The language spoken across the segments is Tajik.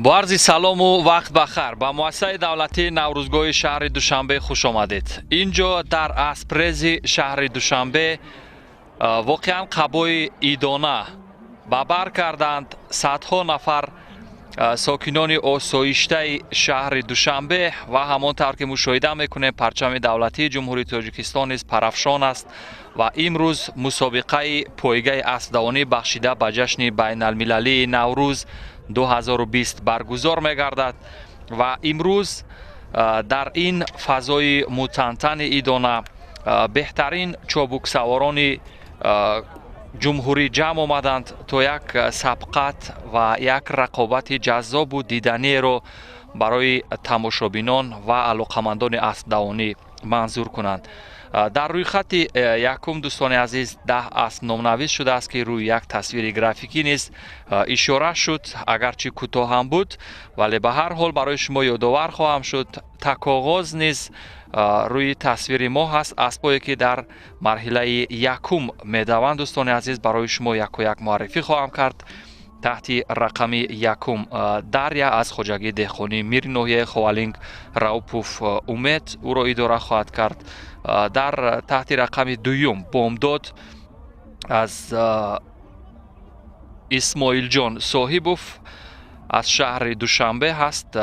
با عرض سلام و وقت بخیر به مؤسسه دولتی نوروزگاه شهر دوشنبه خوش آمدید. اینجا در اسپرز شهر دوشنبه واقعا قبای ایدانه به بر کردند صدها نفر ساکنان آسایشته شهر دوشنبه و همانطور که مشاهده میکنیم پرچم دولتی جمهوری تاجیکستان نیز پرافشان است و امروز مسابقه پایگاه اسبدوانی بخشیده به جشن بین المللی نوروز 2020 برگزار می‌گردد و امروز در این فضای متنتن ایدانه بهترین چابک سواران جمهوری جمع آمدند تا یک سبقت و یک رقابت جذاب و دیدنی را برای تماشابینان و علاقمندان اسبدوانی منظور کنند. در روی خط یکم دوستان عزیز 10 اسب نامنویس شده است که روی یک تصویر گرافیکی نیز اشاره شد، اگرچه کوتاه هم بود ولی به هر حال برای شما یادآور خواهم شد. تکاغاز نیز روی تصویر ما هست، اسبایی که در مرحله یکم میدوند. دوستان عزیز برای شما یک و یک معرفی خواهم کرد. تحت رقم یکم دریا از خواجگی دهخانی میر ناحیه خوالینگ راوپوف امید او را اداره خواهد کرد. در تحت رقم دویم بامداد از اسماعیل جان صاحبوف از شهر دوشنبه هست.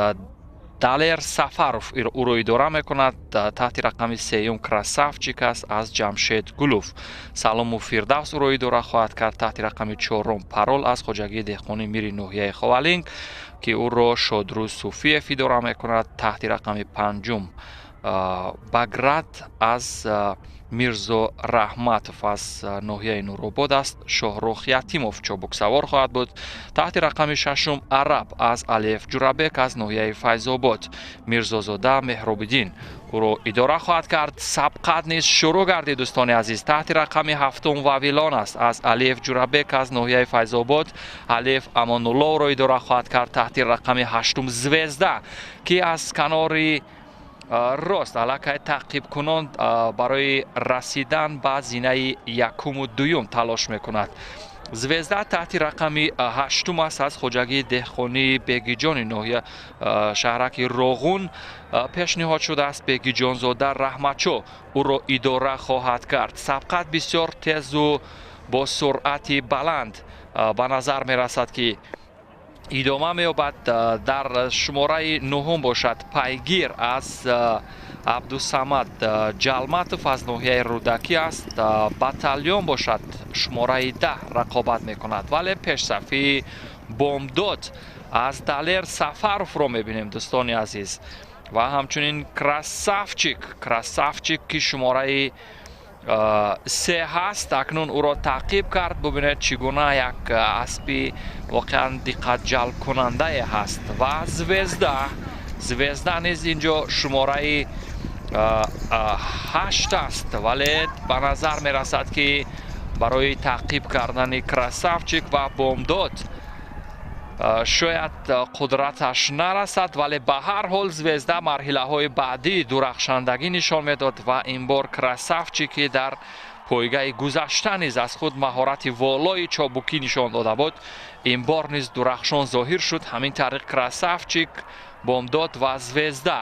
دالر سفروف او را اداره میکند. تحت رقم سیوم کراسافچیک است از جمشید گلوف. سلام و فردوس او را اداره خواهد کرد. تحت رقم چهارم پرول از خواجگی دهخانی میر ناحیه خوالینگ که او را شادروز صوفیف اداره میکند. تحت رقم پنجم بگرد از میرزا رحمتوف از ناحیه نورآباد است. شاهرخ یتیموف چابک سوار خواهد بود. تحت رقم ششم عرب از الیف جورابک از ناحیه فیض آباد میرزازاده مهراب‌الدین او را اداره خواهد کرد. سبقت نیز شروع گردید دوستان عزیز. تحت رقم هفتم واویلان است از الیف جورابک از ناحیه فیض آباد الیف امان الله را اداره خواهد کرد. تحت رقم هشتم زوزده که از کنار راست علاقه تعقیب کنند برای رسیدن به زینه یکم و دوم تلاش میکند. زوزده تحت رقم هشتم است از خواجگی دهخانی بیگیجان ناحیه شهرک راغون پیشنهاد شده است. بیگیجان زاده رحمتشو او را اداره خواهد کرد. سبقت بسیار تیز و با سرعت بلند به نظر می رسد که ادامه می‌یابد. در شماره نهم باشد پیگیر از عبدالصمد جلمتوف از ناحیه رودکی است. بتالیون باشد شماره 10 رقابت میکند ولی پیش صفی بامداد از دالر سفروف را میبینیم دوستان عزیز و همچنین کراسافچیک که شماره 3 هست اکنون او را تعقیب کرد. ببینید چگونه یک اسب واقعا دقت جلب کننده هست. و زوزده نیز اینجا شماره 8 است ولی به نظر می رسد که برای تعقیب کردن کراسافچیک و بامداد شاید قدرتش نرسد ولی به هر حال زوزده مرحله های بعدی درخشندگی نشان میداد و این بار کراسافچیک که در پایگاه گذشته نیز از خود مهارت والای چابکی نشان داده بود این بار نیز درخشان ظاهر شد. همین طریق کراسافچیک، بامداد و زوزده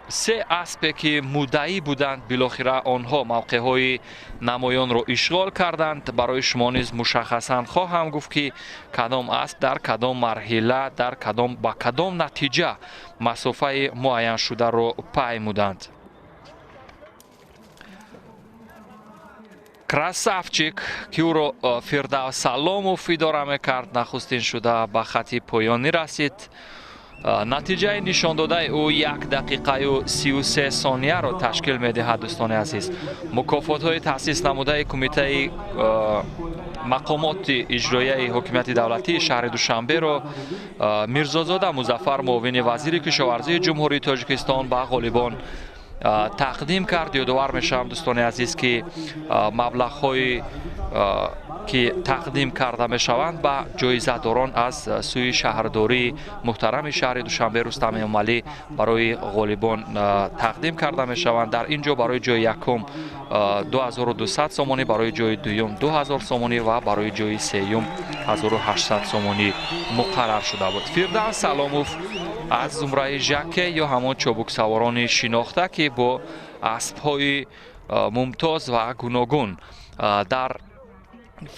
سه اسبی که مدعی بودند بالاخره آنها موقع های نمایان را اشغال کردند. برای شما نیز مشخصا خواهم گفت که کدام اسب در کدام مرحله در با کدام نتیجه مسافه معین شده را پیمودند. کراسافچیک که او را فردوس سلاموف اداره میکرد نخستین شده به خط پایانی رسید. نتیجه نشان داده او 1 دقیقه و 33 ثانیه را تشکیل می‌دهد دوستان عزیز. مکافات های تأسیس نموده کمیته مقامات اجرایی حکومت دولتی شهر دوشنبه را میرزازاده مظفر معاون وزیر کشاورزی جمهوری تاجیکستان به غالبان تقدیم کرد. یادآور میشم دوستان عزیز که مبلغ های که تقدیم کرده می شوند به جایزه‌داران از سوی شهرداری محترم شهر دوشنبه رستم امالی برای غالبان تقدیم کرده می شوند. در اینجا برای جای یکم 2200 سومانی، برای جای دوم 2000 سومانی و برای جای سوم 1800 سومانی مقرر شده بود. فردوس سلاموف از زمره ژاکه یا همون چوبک سواران شناخته که با اسب‌های ممتاز و گوناگون در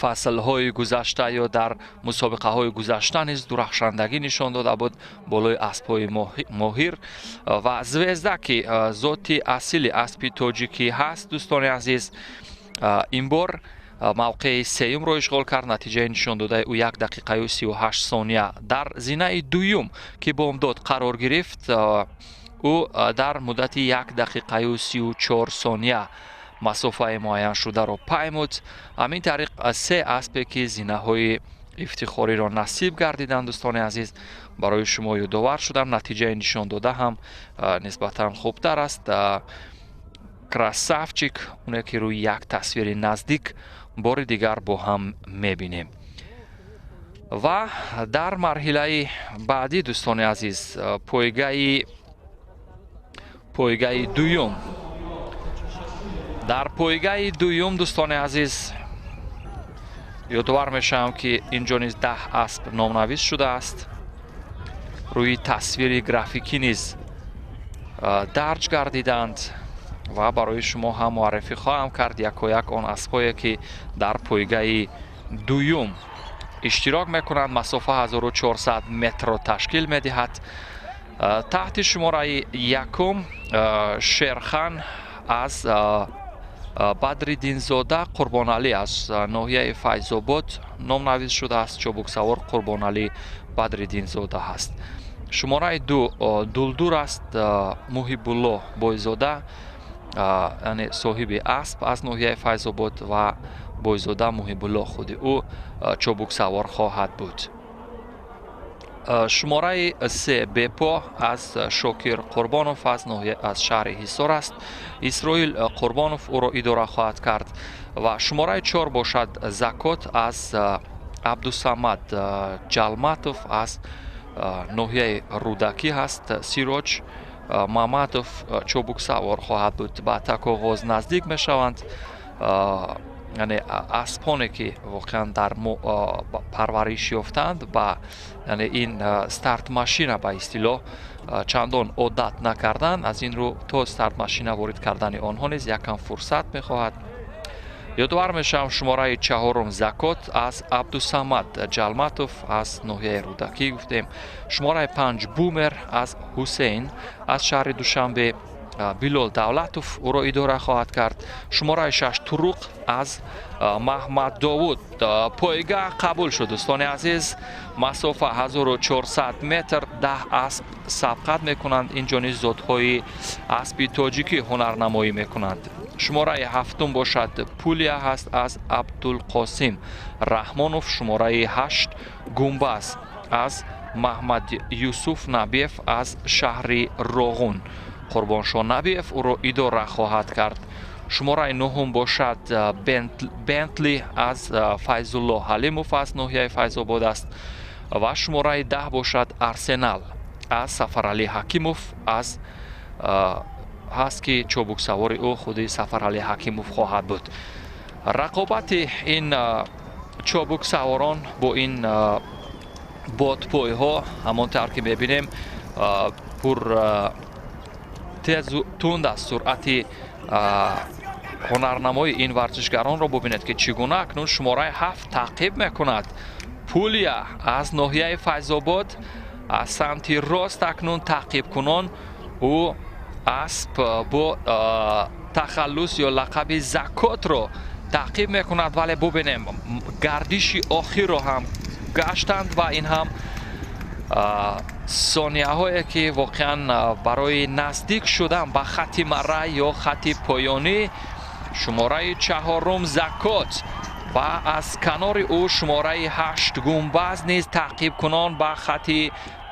فصل‌های گذشته یا در مسابقه‌های گذشته نیز درخشندگی نشان داده بود بالای اسب‌های ماهر و زوزده که ذاتی اصیل اسب تاجیکی هست. دوستان عزیز، این بار موقع سوم را اشغال کرد. نتیجه نشان داده او 1 دقیقه و 38 ثانیه در زینه دوم که بامداد قرار گرفت. او در مدت 1 دقیقه و 34 ثانیه مسافه معین شده را پیمود. همین طریق سه اسبی که زینه های افتخاری را نصیب گردیدند دوستان عزیز برای شما یادآور شدم. نتیجه نشان داده هم نسبتا خوبتر است. کراسافچیک، اونه که روی یک تصویر نزدیک بار دیگر با هم میبینیم. و در مرحله بعدی دوستان عزیز پایگاه دوم، در پایگاه دوم دوستان عزیز یادآور میشم که اینجا نیز 10 اسب نامنویس شده است. روی تصویر گرافیکی نیز درج گردیدند و برای شما هم معرفی خواهم کرد یک و یک آن اسب‌هایی که در پایگاه دوم اشتراک میکنند. مسافه 1400 متر را تشکیل میدهد. تحت شماره یکم شیرخان از بدرالدین زاده قربانعلی از ناحیه فیض‌آباد نامنویس شده است. چوبک سوار قربانعلی بدرالدین زاده هست. شماره 2 دلدور است محب الله بایزاده، یعنی صاحب اسب از ناحیه فیض‌آباد و بایزاده محب الله خود او چوبک سوار خواهد بود. شماره 3 بپا از شاکر قربانوف از ناحیه از شهر حصار است. اسرائیل قربانوف او را اداره خواهد کرد. و شماره 4 باشد زکات از عبدالصمد جلماتوف از ناحیه رودکی هست. سیراج محمدوف چوبک سوار خواهد بود. به تک آغاز نزدیک می شوند. یعنی اسبانی که واقعا در پرورش یافتند با یعنی این استارت ماشین به اصطلاح چندان عادت نکردند. از این رو تا استارت ماشین وارد کردن آنها نیز یکم فرصت میخواهد. یادآور میشم شماره 4 زکات از عبدالصمد جلماتوف از ناحیه رودکی گفتیم. شماره 5 بومر از حسین از شهر دوشنبه بلال دولتوف او را اداره خواهد کرد. شماره 6 طرق از محمد داوود پایگاه قبول شد دوستان عزیز. مسافه 1400 متر 10 اسب سبقت میکنند. اینجا نیز ذات‌های اسب تاجیکی هنرنمایی میکنند. شماره 7 باشد پولیا هست از عبدالقاسم رحمانوف. شماره 8 گنبز از محمد یوسف نبیف از شهر راغون قربانشاه نبیف او را اداره خواهد کرد. شماره 9 باشد بنتلی از فیض الله حلیموف از ناحیه فیض‌آباد است. و شماره 10 باشد ارسنال از سفرعلی حکیموف از هست که چوبک سوار او خودی سفرعلی حکیموف خواهد بود. رقابت این چوبک سواران با این بادپای ها همانطور که میبینیم پر تیز تند است. سرعت هنرنمای این ورزشگران را ببینید که چگونه اکنون شماره 7 تعقیب میکند. پولیا از ناحیه فیض‌آباد از سمت راست اکنون تعقیب کنان او اسب با تخلص یا لقب زکات را تعقیب میکند. ولی ببینیم گردش آخر را هم گشتند و این هم ثانیه هایی که واقعا برای نزدیک شدن به خط مره یا خط پایانی. شماره 4 زکات و از کنار او شماره 8 گنبز نیز تعقیب کنان به خط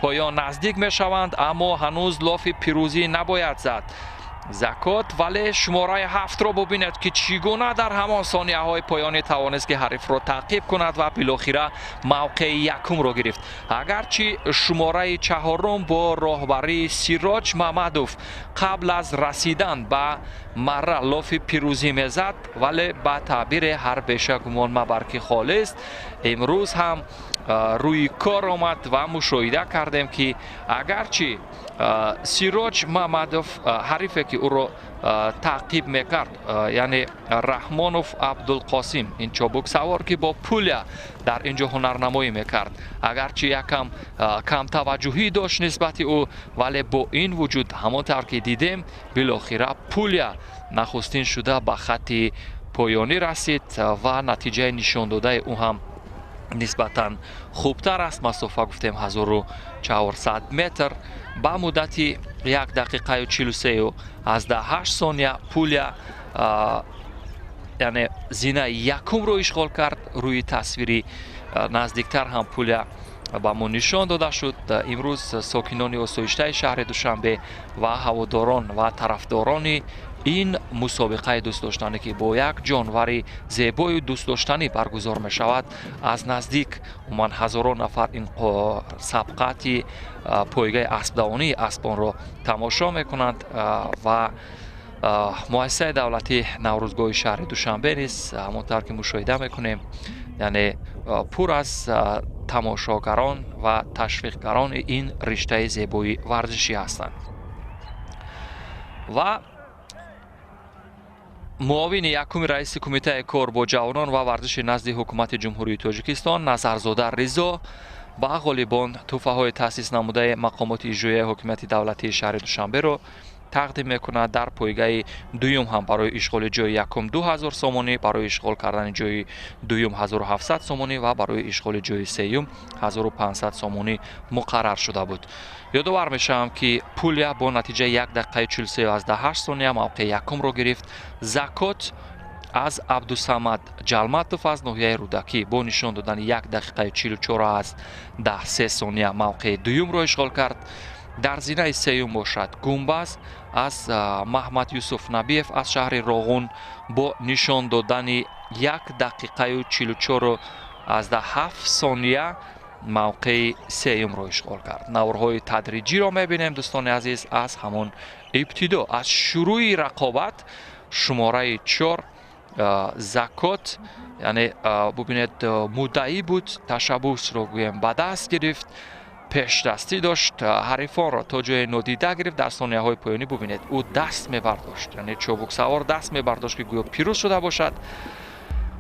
پایان نزدیک می شوند. اما هنوز لاف پیروزی نباید زد. زکات ولی شماره 7 را ببینید که چگونه در همان ثانیه های پایانی توانست که حریف را تعقیب کند و بالاخره موقع یکم را گرفت. اگرچه شماره 4 با راهبری سیراج محمدوف قبل از رسیدن به مره لاف پیروزی میزد، ولی به تعبیر هر بیشه گمان مبر که خالص امروز هم روی کار آمد و مشاهده کردیم که اگرچه سیراج محمدوف حریفی که او را تعقیب میکرد، یعنی رحمانوف عبدالقاسم، این چابک سوار که با پولیا در اینجا هنرنمایی میکرد، اگرچه یکم کم توجهی داشت نسبت او، ولی با این وجود همانطور که دیدیم بالاخره پولیا نخستین شده به خط پایانی رسید و نتیجه نشان داده او هم نسبتاً خوبتر است. مسافه گفتیم 1400 متر با مدت 1 دقیقه و 43 و 18 ثانیه پولیا یعنی زینه یکم رو اشغال کرد. روی تصویری نزدیکتر هم پولیا با ما نشان داده شد. امروز ساکنان آسایشته شهر دوشنبه و هواداران و طرفداران این مسابقه دوست داشتنی که با یک جانور زیبای دوست داشتنی برگزار می شود، از نزدیک عموما هزاران نفر این سبقت پایگاه اسبدوانی اسبان را تماشا می کنند و مؤسسه دولتی نوروزگاه شهر دوشنبه نیست همانطور که مشاهده می کنیم، یعنی پر از تماشاگران و تشویقگران این رشته زیبای ورزشی هستند. و معاون یکم رئیس کمیته کار با جوانان و ورزش نزد حکومت جمهوری تاجیکستان نظرزاده رضا با غالبان تحفه های تأسیس نموده مقامات اجرایی حکومت دولتی شهر دوشنبه را تقدیم میکنه. در پایگاه دویم هم برای اشغال جای یکم 2000 سومانی، برای اشغال کردن جای دویم 1700 سومانی و برای اشغال جای سوم 1500 سومانی مقرر شده بود. یادآور میشم که پولیا با نتیجه 1 دقیقه 43 و 18 ثانیه موقع یکم را گرفت. زکات از عبدالصمد جلمتوف از ناحیه رودکی با نشان دادن 1 دقیقه 44 از 13 ثانیه موقع دویم را اشغال کرد. در زینه سوم باشد گنبز از محمد یوسف نبیف از شهر راغون با نشان دادن 1 دقیقه و 44 و 17 ثانیه موقع سوم را اشغال کرد. نوارهای تدریجی را میبینیم دوستان عزیز. از همون ابتدا از شروع رقابت شماره 4 زکات، یعنی ببینید مدعی بود، تشبوس را گویم به دست گرفت، پیش دستی داشت، حریفان را تا جای نادیده گرفت. در ثانیه های پایانی ببینید او دست میبرداشت، یعنی چابک سوار دست میبرداشت که گویا پیروز شده باشد،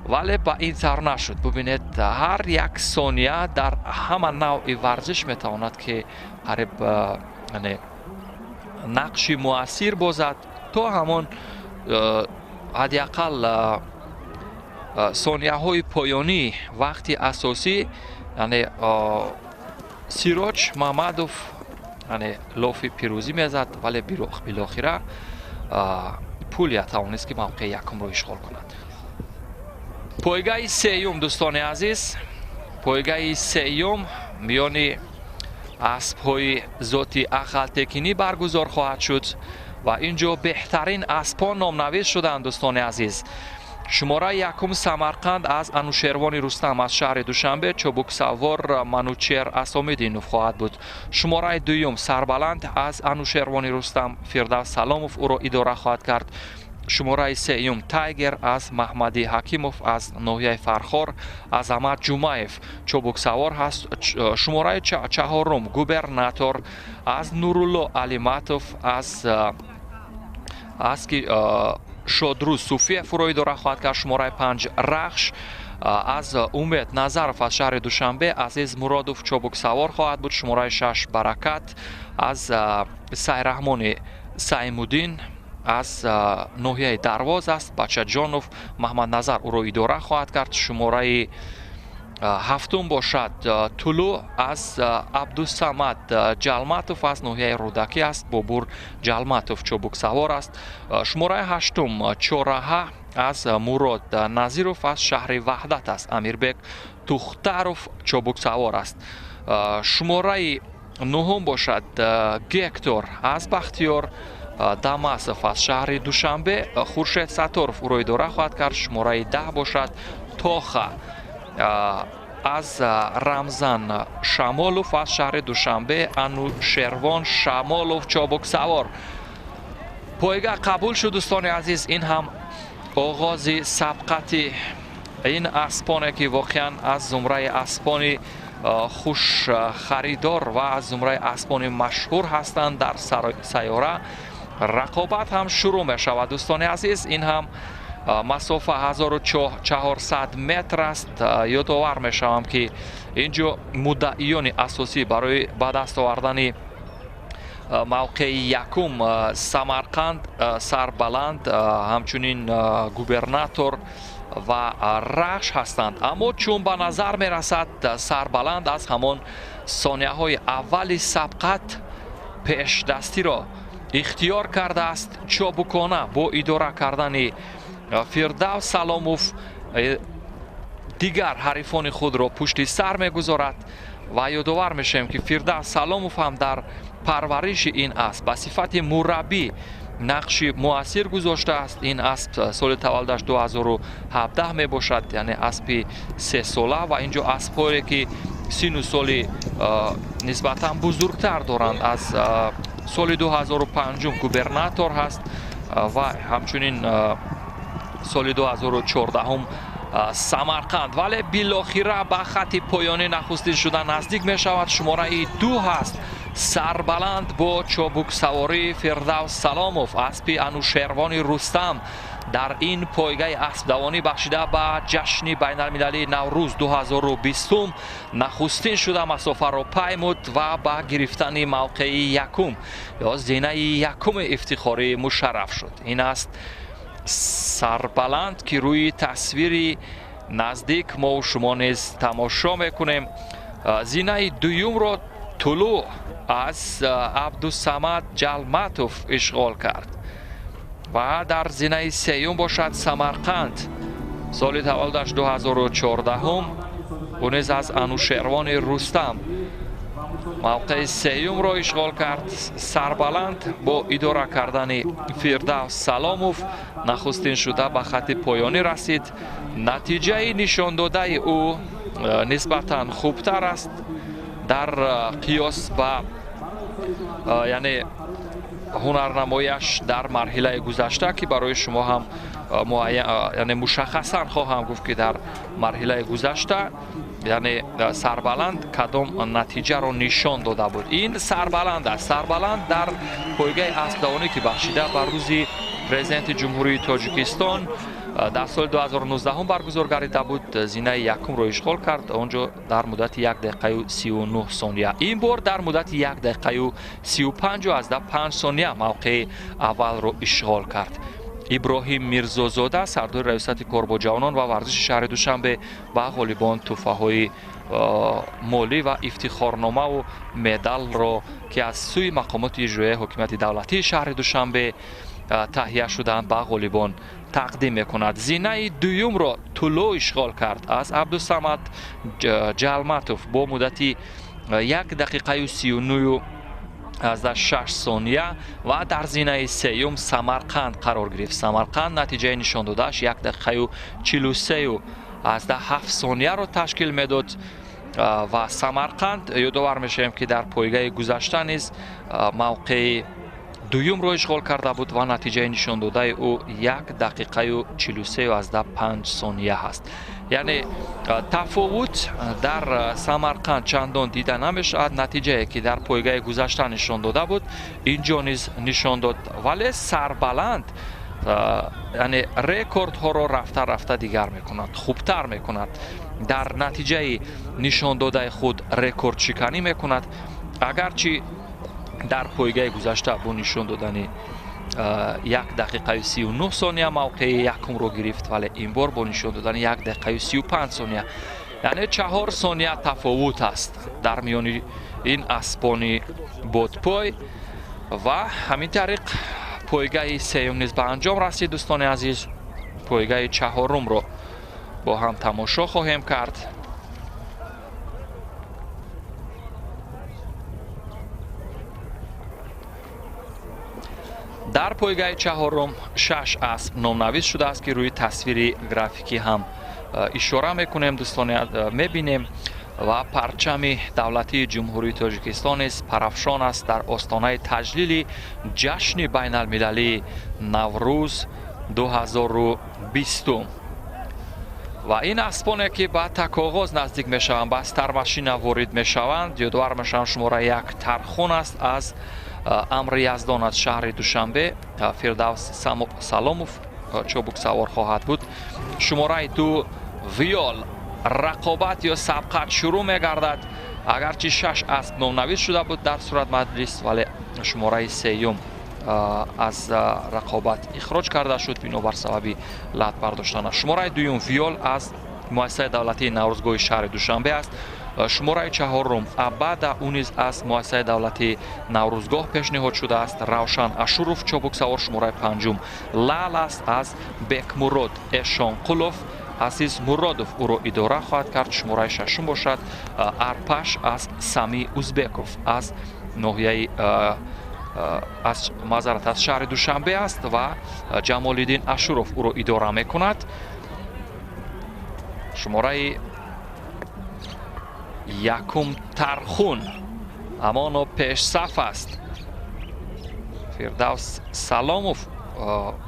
ولی با این طور نشد. ببینید هر یک ثانیه در همه نوع ورزش میتواند که حریف یعنی نقش مؤثر بازد تا همون حداقل ثانیه های پایانی وقتی اساسی، یعنی سیراج محمدوف یعنی لاف پیروزی میزد، ولی بالاخره پولیا توانست که موقع یکم را اشغال کند. پایگاه سوم دوستان عزیز، پایگاه سوم میان اسب‌های ذاتی اقل تکنی برگزار خواهد شد و اینجا بهترین اسبان نامنوشت شدند دوستان عزیز. شماره یکم سمرقند از انوشیروان رستم از شهر دوشنبه چابک سوار منوچهر اسامدینوف خواهد بود. شماره دوم سربلند از انوشیروان رستم فردوس سلاموف او را اداره خواهد کرد. شماره سوم تایگر از محمدی حکیموف از ناحیه فرخار عظمت جمعیف چابک سوار هست. شماره چهارم گوبرناتور از نورالله علیمتوف از که شادروز صوفی فرای داره خواهد کرد. شماره 5 رخش از امید نظرف از شهر دوشنبه عزیز مرادوف چابک سوار خواهد بود. شماره 6 برکت از سیرحمان سیمودین از ناحیه درواز است. بچه جانوف محمد نظر او را اداره خواهد کرد. شماره هفتم باشد طلوع از عبدالصمد جلمتوف از ناحیه رودکی است. بابور جلمتوف چابک سوار است. شماره هشتم چوره از مراد نظیروف از شهر وحدت است. امیربک توختروف چابک سوار است. شماره نهم باشد گکتور از بختیار Дамасов аз шаҳри Душанбе, Хуршед Сатторов ӯро идора хоҳад кард. Шумораи 10 бошад. Тоха аз Рамзан Шамолов аз шаҳри Душанбе, Анушервон Шамолов чобуксавор. Пойга қабул шуд дӯстони азиз. ин ҳам оғози сабқати ин аспоне ки воқеан аз зумраи аспони хуш харидор ва аз зумраи аспони машҳур ҳастанд дар сайёра. рақобат ҳам шурӯъ мешавад дӯстони азиз. ин ҳам масофа 1400 метр аст. ёдовар мешавам ки инҷо муддаиёни асосӣ барои ба даст овардани мавқеи якум Самарқанд, Сарбаланд, ҳамчунин губернатор ва Рахш ҳастанд. аммо чун ба назар мерасад Сарбаланд аз ҳамон сонияҳои аввали сабқат пешдастиро ихтиёр кардааст. чобукона бо идора кардани Фирдавс Саломов дигар ҳарифони худро пушти сар мегузорад. ва ёдовар мешавем ки Фирдавс Саломов ҳам дар парвариши ин асп ба сифати мураббӣ нақши муассир гузоштааст. ин асп соли таваллудаш 2017 мебошад, яъне аспи 3 сола. ва инҷо аспҳое ки сину соли нисбатан бузургтар доранд. аз соли 2005 губернатор ҳаст ва ҳамчунин соли 2014 Самарқанд. вале билохира ба хати поёнӣ нахустин шуда наздик мешавад. шумораи 2 ҳаст. Сарбаланд бо чобуксавории Фирдавс Саломов аспи Анушервони Рустам дар ин пойгаи аспдавонӣ бахшида ба ҷашни байналмилалии Наврӯз 2020 нахустин шуда масофаро паймуд ва ба гирифтани мавқеи якум ё зинаи якуми ифтихорӣ мушарраф шуд. ин аст Сарбаланд ки рӯи тасвири наздик мо шумо низ тамошо мекунем. зинаи дуюмро Тулу аз Абдусамад Ҷалматов ишғол кард. ва дар зинаи сеюм бошад Самарқанд. соли таваллудаш 2014 ӯ низ аз Анушервони Рустам мавқеи сеюмро ишғол кард. Сарбаланд бо идора кардани Фирдавс Саломов нахустин шуда ба хати поёнӣ расид. натиҷаи нишондодаи ӯ нисбатан хубтар аст дар қиёс ба яъне ҳунарнамояш дар марҳилаи гузашта ки барои шумо ҳам яъне мушаххасан хоҳам гуфт ки дар марҳилаи гузашта яъне Сарбаланд кадом натиҷаро нишон дода буд. ин Сарбаланд аст. Сарбаланд дар пойгаи аспдавонӣ ки бахшида ба рӯзи президенти ҷумҳурии Тоҷикистон дар соли 2019 баргузор гардида буд, зинаи якумро ишғол кард. онҷо дар муддати 1 дақиқаю 39 сония. ин бор дар муддати 1 дақиқаю 35 сония мавқеи аввалро ишғол кард. иброҳим Мирзозода сардори раёсати корбоҷавонон ва варзиши шаҳри Душанбе ба ғолибон тӯҳфаҳои молӣ ва ифтихорномаву медалро ки аз сӯи мақомоти иҷроияи ҳокимияти давлатии шаҳри Душанбе таҳия шудаанд ба ғолибон тақдим мекунад. зинаи дуюмро Тулу ишғол кард аз Абдусамад Ҷалматов бо муддати 1 дақиқаю 39 сония ва дар зинаи сеюм Самарқанд қарор гирифт. Самарқанд натиҷаи нишондодааш 1 дақиқаю 43 сонияро ташкил медод. ва Самарқанд ёдовар мешавем ки дар пойгаи гузашта низ мавқеи дуюмро ишғол карда буд ва натиҷаи нишондодаи ӯ 1 дақиқаю 43 сония ҳаст. яъне тафовут дар Самарқанд чандон дида намешавад. натиҷае ки дар пойгаи гузашта нишон дода буд инҷо низ нишон дод. вале Сарбаланд яъне рекордҳоро рафта рафта дигар мекунад, хубтар мекунад. дар натиҷаи нишондодаи худ рекордшиканӣ мекунад. агарчи дар пойгаи гузашта бо нишон додани 1 дақиқаю 39 сония мавқеи якумро гирифт, вале ин бор бо нишон додани 1 дақиқаю 35 сония, яъне 4 сония тафовут аст дар миёни ин аспони бодпой. ва ҳамин тариқ пойгаи сеюм низ ба анҷом расид. дӯстони азиз, пойгаи чаҳорумро бо ҳам тамошо хоҳем кард. дар пойгаи чаҳорум 6 асп номнавис шудааст ки рӯи тасвири графикӣ ҳам ишора мекунем дӯстони мебинем ва парчами давлатии ҷумҳурии тоҷикистон низ парафшон аст дар остонаи таҷлили ҷашни байналмилалии наврӯз 2020 ва ин аспоне ки ба такоғоз наздик мешаванд ба стармашина ворид мешаванд ёдовар мешаванд шумора 1 тархун аст аз амри яздон аз шаҳри душанбе фирдавс саломов чобуксавор хоҳад буд шумораи 2 виёл рақобат ё сабқат шурӯъ мегардад агарчи 6 асп номнавис шуда буд дар сурат маҷлис вале шумораи 3 аз рақобат ихроҷ карда шуд бинобар сабаби лат бардоштанаш шумораи 2 виёл аз муассисаи давлатии наврӯзгоҳи шаҳри душанбе аст шумораи 4 абада ӯ низ аз муассисаи давлатии наврӯзгоҳ пешниҳод шудааст равшан ашуров чобуксавор шумораи 5 лал аст аз бекмурод эшонқулов азиз муродов ӯро идора хоҳад кард шумораи 6 бошад арпаш аз сами узбеков аз ноҳияи аз мазарат аз шаҳри душанбе аст ва ҷамолиддин ашуров ӯро идора мекунад шумораи 1 тархун амоно пешсаф аст фирдавс саломов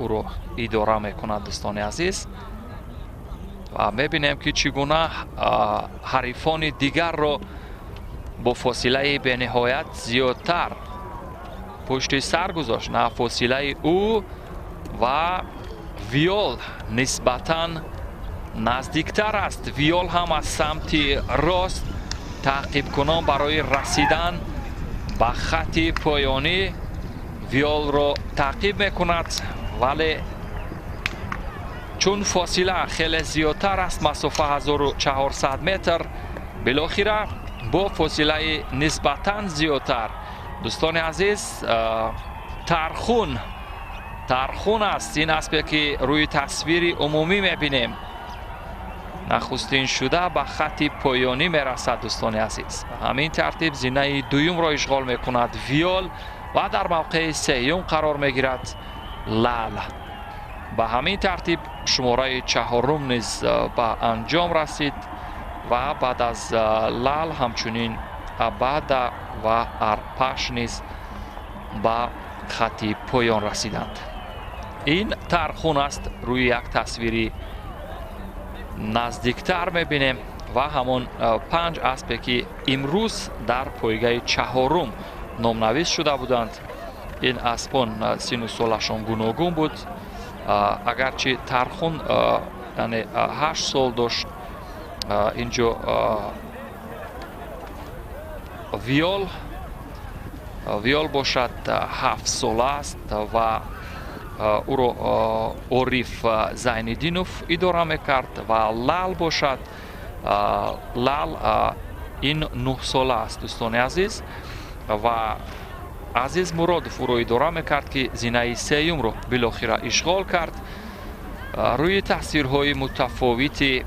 ӯро идора мекунад дӯстони азиз ва мебинем ки чӣ гуна ҳарифони дигарро бо фосилаи бениҳоят зиёдтар пушти сар гузошт на фосилаи ӯ ва виёл нисбатан наздиктар аст виёл ҳам аз самти рост таъқибкунон барои расидан ба хати поёнӣ виёлро таъқиб мекунад вале чун фосила хеле зиёдтар аст масофа 1400 метр билохира бо фосилаи нисбатан зиёдтар дӯстони азиз тархун аст ин аспе ки рӯи тасвири умумӣ мебинем нахустин шуда ба хати поёнӣ мерасад дӯстони азиз ҳамин тартиб зинаи 2-ро ишғол мекунад виёл ва дар мавқеи 3 қарор мегирад лал ба ҳамин тартиб шумораи 4 низ ба анҷом расид ва баъд аз лал ҳамчунин абада ва арпаш низ ба хати поён расиданд ин тархун аст рӯи як тасвири наздиктар мебинем ва ҳамон 5 аспе ки имрӯз дар пойгаи 4 номнавис шуда буданд ин аспон сину солашон гуногун буд агарчи тархун яъне 8 сол дошт инҷо виёл бошад 7 сол аст ва ӯро ориф зайниддинов идора мекард ва лал бошад лал ин 9 сола аст дӯстони азиз ва азиз муродов ӯро идора мекард ки зинаи 3-ро билохира ишғол кард рӯи тасвирҳои мутафовити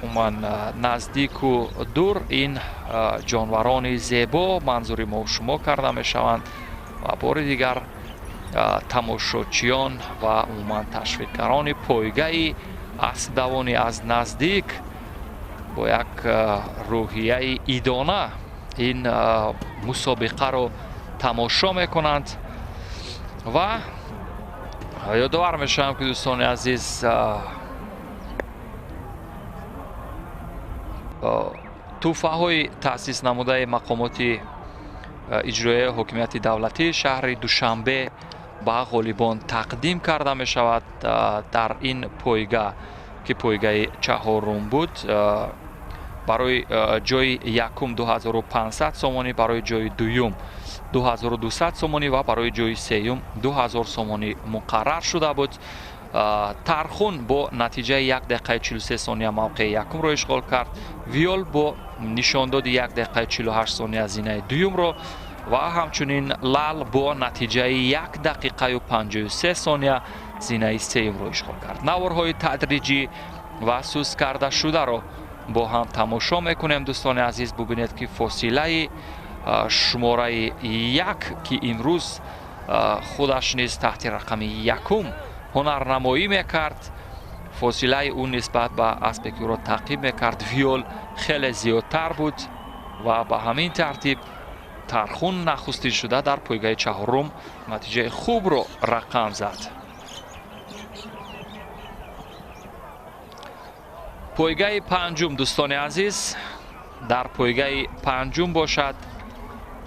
умуман наздику дур ин ҷонварони зебо манзури мо шумо карда мешаванд ва бори дигар тамошочиён ва умуман ташвиқгарони пойгаи аспдавонӣ аз наздик бо як рӯҳияи идона ин мусобиқаро тамошо мекунанд ва ёдовар мешавам ки дӯстони азиз тӯҳфаҳои таъсис намудаи мақомоти иҷроияи ҳокимияти давлатии шаҳри душанбе ба ғолибон тақдим карда мешавад дар ин пойга ки пойгаи 4 буд барои ҷои 1 2500 сомонӣ барои ҷои 2 2200 сомонӣ ва барои ҷои 3 2000 сомонӣ муқаррар шуда буд тархун бо натиҷаи 1 дақиқаи 43 сония мавқеи 1-ро ишғол кард виёл бо нишондоди 1 дақиқаи 48 сония зинаи 2-ро ва ҳамчунин лал бо натиҷаи 1 дақиқаю 53 сония зинаи 3-ро ишғол кард наворҳои тадриҷӣ ва сӯз карда шударо бо ҳам тамошо мекунем дӯстони азиз бубинед ки фосилаи шумораи 1 ки имрӯз خودش نیز تحت رقم یکم هنرنمایی میکرد. فاصله اون نسبت به اسبی که او را تعقیب میکرد ویول خیلی زیادتر بود و به همین ترتیب ترخون نخسته شده در پایگاه چهارم نتیجه خوب رو رقم زد. پایگاه پنجم دوستان عزیز، در پایگاه پنجم باشد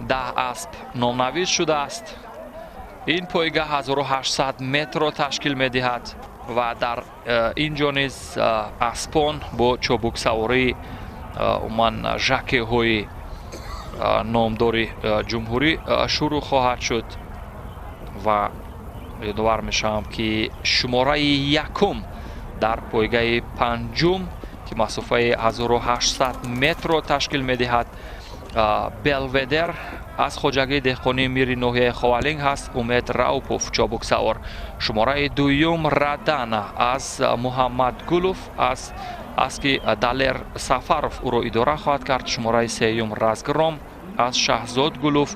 10 اسب نامنویس شده است. این پایگاه 1800 متر را تشکیل می دهد و در اینجا نیز اسبان با چابک سواری من ژاکه های نامدار جمهوری شروع خواهد شد و یادآور میشم که شماره یکم در پایگاه پنجم که مسافه 1800 متر را تشکیل می دهد بلودر از خواجگی دهقانی میری ناحیه خوالینگ هست. امید راوپوف چابک سوار. شماره دوم ردانا از محمد گلوف از که دالر سفروف او را اداره خواهد کرد. شماره سیوم رزگرام از شهزاد گلوف.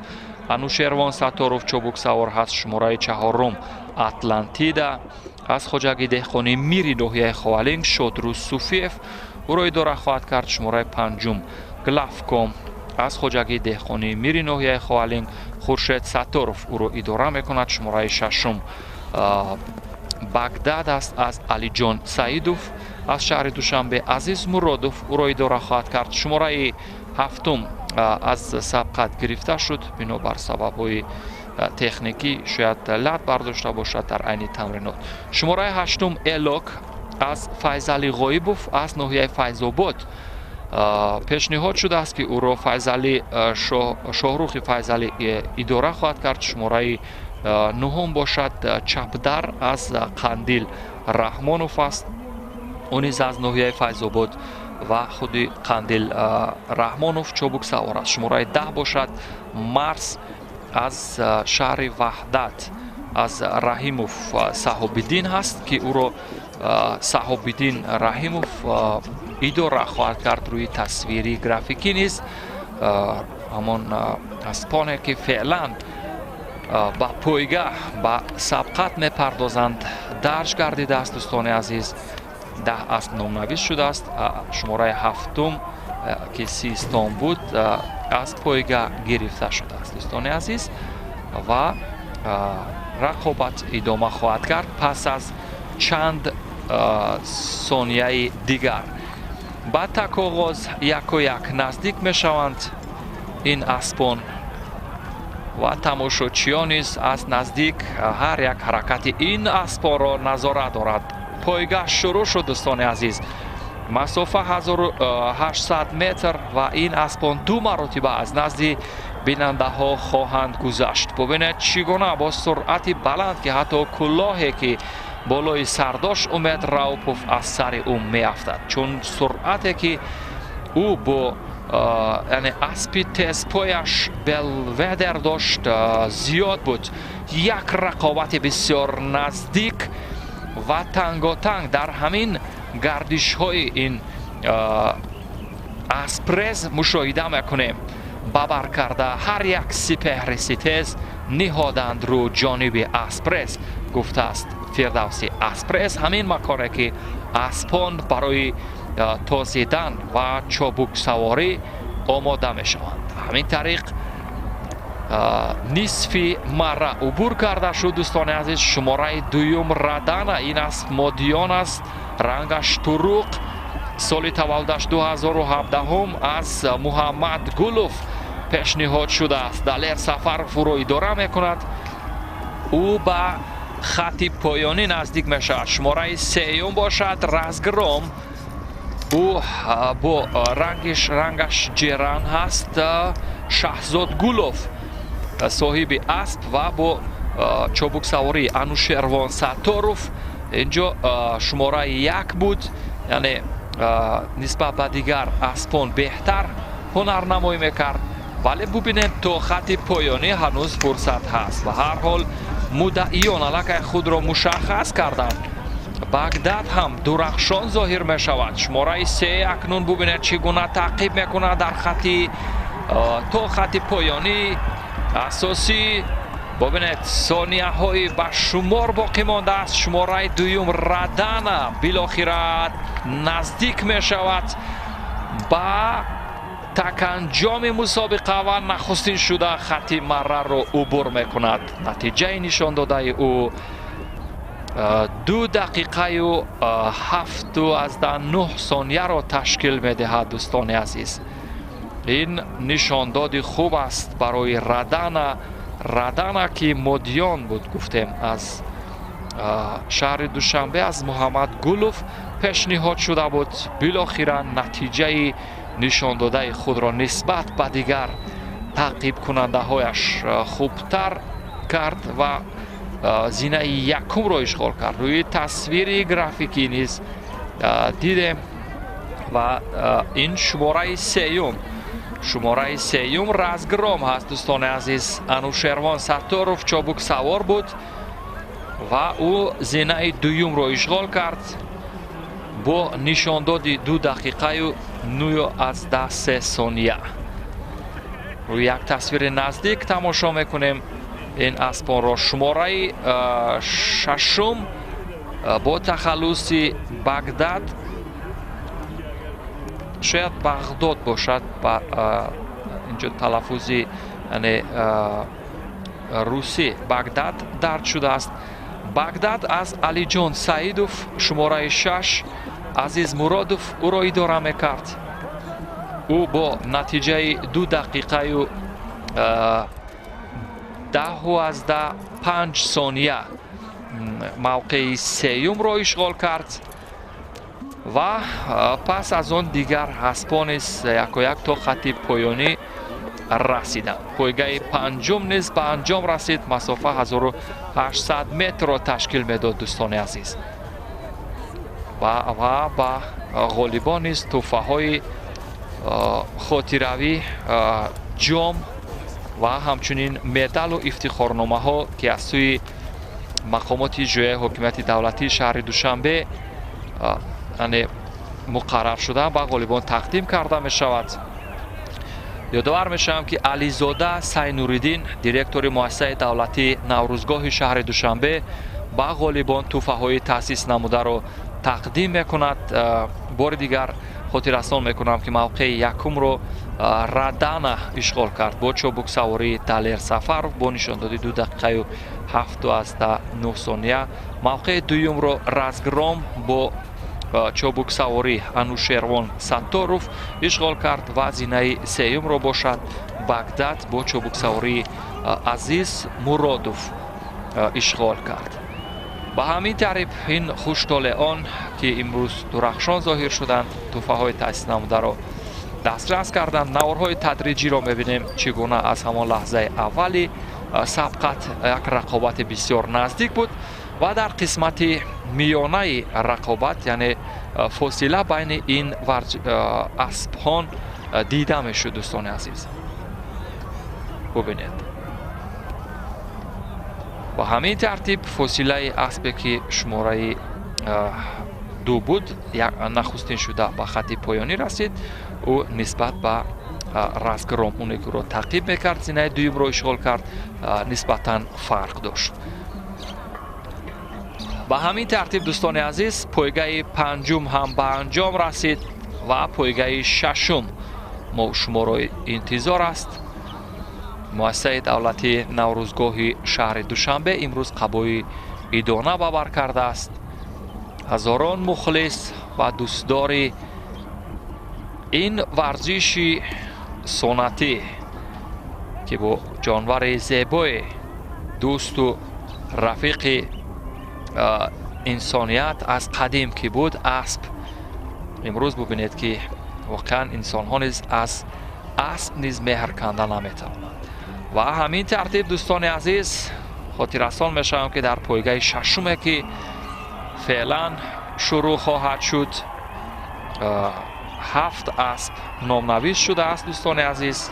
انوشیروان ستاروف چابک سوار هست. شماره چهارم اتلانتیدا از خواجگی دهقانی میری ناحیه خوالینگ. شادروز صوفیف او را اداره خواهد کرد. شماره پنجم گلافکوم از خواجگی دهقانی میری ناحیه خوالینگ. خورشید ستاروف او را اداره میکند. شماره ششم بغداد است از علی جان سعیدوف از شهر دوشنبه. عزیز مرادوف او را اداره خواهد کرد. شماره هفتم از سبقت گرفته شد بنابر سبب‌های تکنیکی شاید لط برداشته باشد در عین تمرینات. شماره هشتم الوک از فیضعلی غایبوف از ناحیه فیض‌آباد پیشنهاد شده است که او را شاهرخ فیضعلی اداره خواهد کرد. شماره نهم باشد چپدر از قندیل رحمانوف است. او نیز از ناحیه فیض‌آباد و خود قندیل رحمانوف چابک سوار است. شماره 10 باشد مرس از شهر وحدت از رحیموف صحاب‌الدین هست که او را صحاب‌الدین رحیموف اداره خواهد کرد. روی تصویری گرافیکی نیست همان اسپانه که فعلا با پایگاه با سبقت میپردازند درج گردیده است. دوستان عزیز 10 اسب نامنویس شده است. شماره هفتم که 30 بود از پایگاه گرفته شده است دوستان عزیز و رقابت ادامه خواهد کرد پس از چند ثانیه دیگر. با تک آغاز یک و یک نزدیک می شوند این اسبان و تماشاچیان نیز از نزدیک هر یک حرکت این اسبان را نظارت دارد. پایگاه شروع شد دوستان عزیز. مسافه 1800 متر و این اسبان 2 مرتبه از نزد بیننده ها خواهند گذشت. ببینید چگونه با سرعت بلند که حتی کلاهی که بالای سرداش امید راوپوف از سر او میافتد، چون سرعتی که او با یعنی اسبی تیز پایش بلودر داشت زیاد بود. یک رقابت بسیار نزدیک و تنگاتنگ در همین گردش های این اسپرز مشاهده میکنیم. باور کرده هر یک سپهر ستیز نهادند رو جانب اسپرز. گفته است فردوسی اسپرز همین مکانه که اسپان برای تازیدن و چابک سواری آماده می شوند. همین طریق نصف مره عبور کرده شد دوستان عزیز. شماره دوم ردانا این است مادیان است. رنگش تروق. سال تولدش 2017 از محمد گلوف پیشنهاد شده است. دالر سفروف را اداره می کند. او به خط پایانی نزدیک می شود. شماره سیوم باشد رزگرام. او با رنگش جیران هست. شهزاد گلوف صاحب اسب و با چابک سواری انوشیروان ستاروف اینجا شماره 1 بود، یعنی نسبت به دیگر اسبان بهتر هنرنمایی میکرد. ولی ببینیم تا خط پایانی هنوز فرصت هست. و هر حال مدعیان علاقه خود را مشخص کردند. بغداد هم درخشان ظاهر می شود. شماره 3 اکنون ببینید چگونه تعقیب میکنه در خطی تا خط پایانی اساسی ببینید ثانیه های به شمار باقی مانده است. شماره دوم رادانا بالاخره نزدیک می شود با تک انجام مسابقه و نخستین شده خط مره رو عبور می کند. نتیجه نشان داده او 2 دقیقه و 7 ثانیه را تشکیل می دهد. دوستان عزیز این نشانداد خوب است برای رادانا که مدیان بود گفتیم از شهر دوشنبه از محمد گلوف پیشنهاد شده بود. بالاخره نتیجه نشان داده خود را نسبت به دیگر تعقیب کننده هایش خوبتر کرد و زینه یکم را اشغال کرد. روی تصویر گرافیکی نیز دیدیم و این شماره سیوم رزگرام هست. دوستان عزیز انوشیروان ستاروف چابک سوار بود و او زینه دوم را اشغال کرد با نشانداد 2 دقیقه و 9 ثانیه. روی یک تصویر نزدیک تماشا میکنیم این اسبان را. شماره 6 با تخلص بغداد، شاید بغداد باشد با اینجا تلفظ یعنی روسی بغداد درد شده است. بغداد از علی جان سعیدوف. شماره 6 عزیز مرادوف او را اداره میکرد. او با نتیجه 2 دقیقه و 10.5 ثانیه موقع سیوم را اشغال کرد و پس از آن دیگر اسبان یک تا خط پایانی رسیدند. پایگاه پنجم نیز به انجام رسید. مسافه 1800 متر را تشکیل میداد. دوستان عزیز و با غالبان نیز تحفه های خاطروی، جام و همچنین مدال و افتخارنامه ها که از سوی مقامات اجرایی حکومت دولتی شهر دوشنبه مقرر شده به غالبان تقدیم کرده می شود. یادآور می شوم که علیزاده سینوریدین دیرکتور مؤسسه دولتی نوروزگاه شهر دوشنبه به غالبان تحفه های تأسیس نموده را تقدیم می کند. بار دیگر خاطررسان می کنم که موقع یکم رو رادانا اشغال کرد با چابک سواری دالر سفر با نشاندادی 2 دقیقه و 7.9 ثانیه. موقع دوم رو رزگرام با چابک سواری انوشیروان ستاروف اشغال کرد و زینه سیوم رو باشد بغداد با چابک سواری عزیز مرادوف اشغال کرد. به همین ترتیب این خوشطالعان که امروز درخشان ظاهر شدند تحفه های تأسیس نموده را دسترس کردند. نوارهای تدریجی را میبینیم چگونه از همان لحظه اولی سبقت یک رقابت بسیار نزدیک بود و در قسمت میانه رقابت یعنی فاصله بین این اسبان دیده میشد. دوستان عزیز ببینید با همین ترتیب فاصله اسبی که شماره 2 بود نخستین شده به خط پایانی رسید. او نسبت به رزگرام اونی که رو تعقیب میکرد زینه دوم رو اشغال کرد نسبتا فرق داشت. به همین ترتیب دوستان عزیز پایگاه پنجم هم به انجام رسید و پایگاه ششم ما شما را انتظار است. مؤسسه دولتی نوروزگاه شهر دوشنبه امروز قبای ادانه به بر کرده است. هزاران مخلص و دوستدار این ورزش سنتی که با جانور زیبای دوست و رفیق انسانیت از قدیم که بود اسب، امروز ببینید که واقعا انسان ها نیز از اسب نیز مهر کنده نمیتوانند. و همین ترتیب دوستان عزیز خاطررسان میشم که در پایگاه ششم که فعلا شروع خواهد شد 7 اسب نامنویس شده است. دوستان عزیز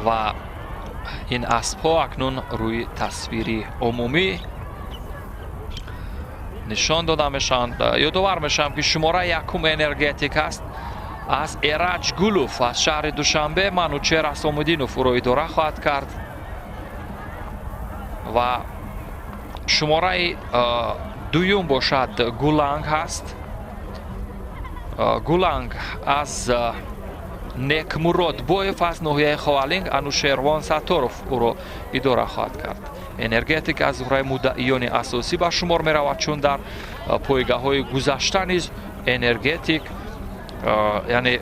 و این اسب ها اکنون روی تصویر عمومی نشان داده میشند. یادآور میشم که شماره یکم انرژتیک است از ایرج گولوف از شهر دوشنبه منوچهر اسام‌الدینوف او را اداره خواهد کرد و شماره دوم باشد گولانگ هست. گولانگ از نکمرود بویف از ناحیه خوالینگ انوشیروان ساتوروف او را اداره خواهد کرد. انرژتیک از زهره مدعیان اساسی به شمار می رود، چون در پایگاه های گذشته نیز انرژتیک یعنی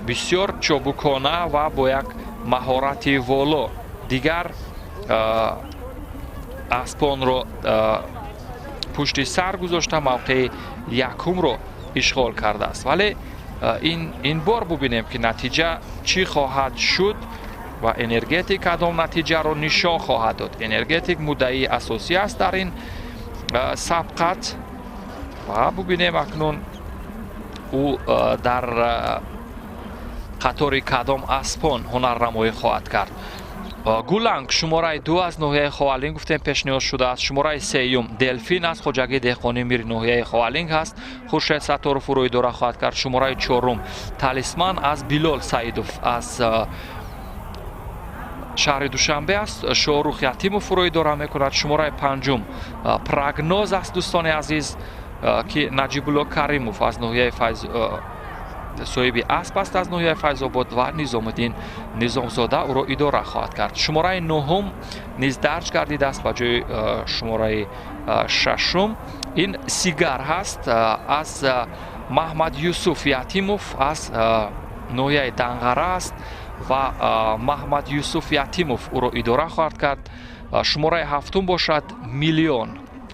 بسیار چابکانه و با یک مهارت والا دیگر اسپان رو پشت سر گذاشته، موقع یکم رو اشغال کرده است. ولی این بار ببینیم که نتیجه چی خواهد شد و انرژتیک کدام نتیجه رو نشان خواهد داد. انرژتیک مدعی اساسی است در این سبقت و ببینیم اکنون او در قطار کدام اسپان هنرنمایی خواهد کرد. گولانگ شماره 2 از ناحیه خوالینگ گفتیم پیشنهاد شده است. شماره 3 دلفین از خواجگی دهقانی میر ناحیه خوالینگ است، خورشید ساتوروف رو اداره خواهد کرد. شماره 4 تالیسمان از بیلال سعیدوف از شهر دوشنبه است، شاهرخ یتیموف رو اداره میکند. شماره 5 پراگنوز است دوستان عزیز که نجیب الله کریموف از ناحیه فیض صاحب اسب است از ناحیه فیض آباد و نظام الدین نظامزاده او را اداره خواهد کرد. شماره 9 نیز درج گردیده است به جای شماره 6. این سیگر هست از محمد یوسف یتیموف از ناحیه دنغره است و محمد یوسف یتیموف او را اداره خواهد کرد. شماره 7 باشد میلیون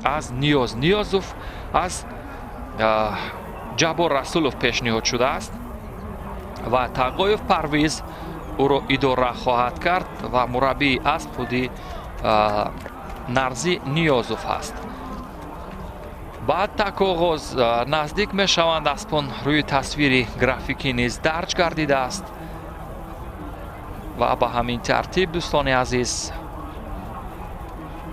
از نیازوف از جبار رسولوف پیشنهاد شده است و تقایف پرویز او را اداره خواهد کرد و مربی از خودی نرزی نیازوف است. بعد تک آغاز نزدیک می شوند. اسپان روی تصویر گرافیکی نیز درج گردیده است و به همین ترتیب دوستان عزیز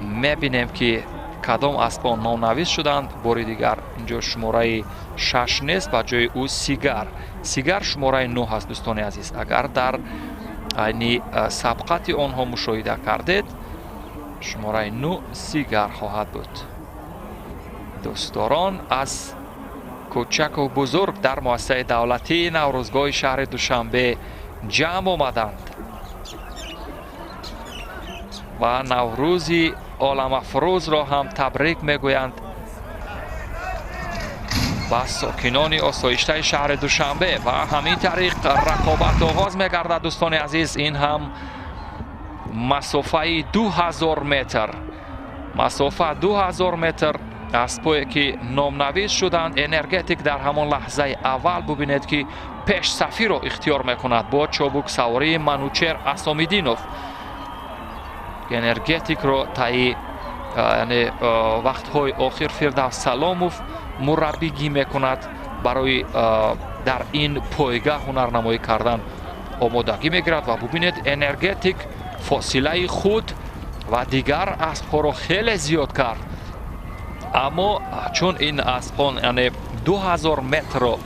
می بینیم که کدام اسپان نامنویس شدند. باری دیگر اینجا شماره 6 نیست، با جای او سیگر شماره 9 هست دوستان عزیز. اگر در این سبقت آنها مشاهده کردید شماره 9 سیگر خواهد بود. دوستداران از کوچک و بزرگ در مؤسسه دولتی نوروزگاه شهر دوشنبه جمع آمدند و نوروزی عالم افروز را هم تبریک میگویند و ساکنان آسایشته شهر دوشنبه و همین طریق رقابت آغاز میگردد دوستان عزیز. این هم مسافه 2000 متر، مسافه 2000 متر اسبایی که نامنویس شدند. انرژتیک در همان لحظه اول ببینید که پیش صفی را اختیار میکند با چابک سواری منوچهر اسام‌الدینوف. انرژتیک را طی یعنی وقت‌های آخر فردوس سلاموف مربیگی میکند برای در این پایگاه هنرنمایی کردن آمادگی میگیرد و ببینید انرژتیک فاصله خود و دیگر اسب‌ها را خیلی زیاد کرد، اما چون این اسبان یعنی 2000 متر را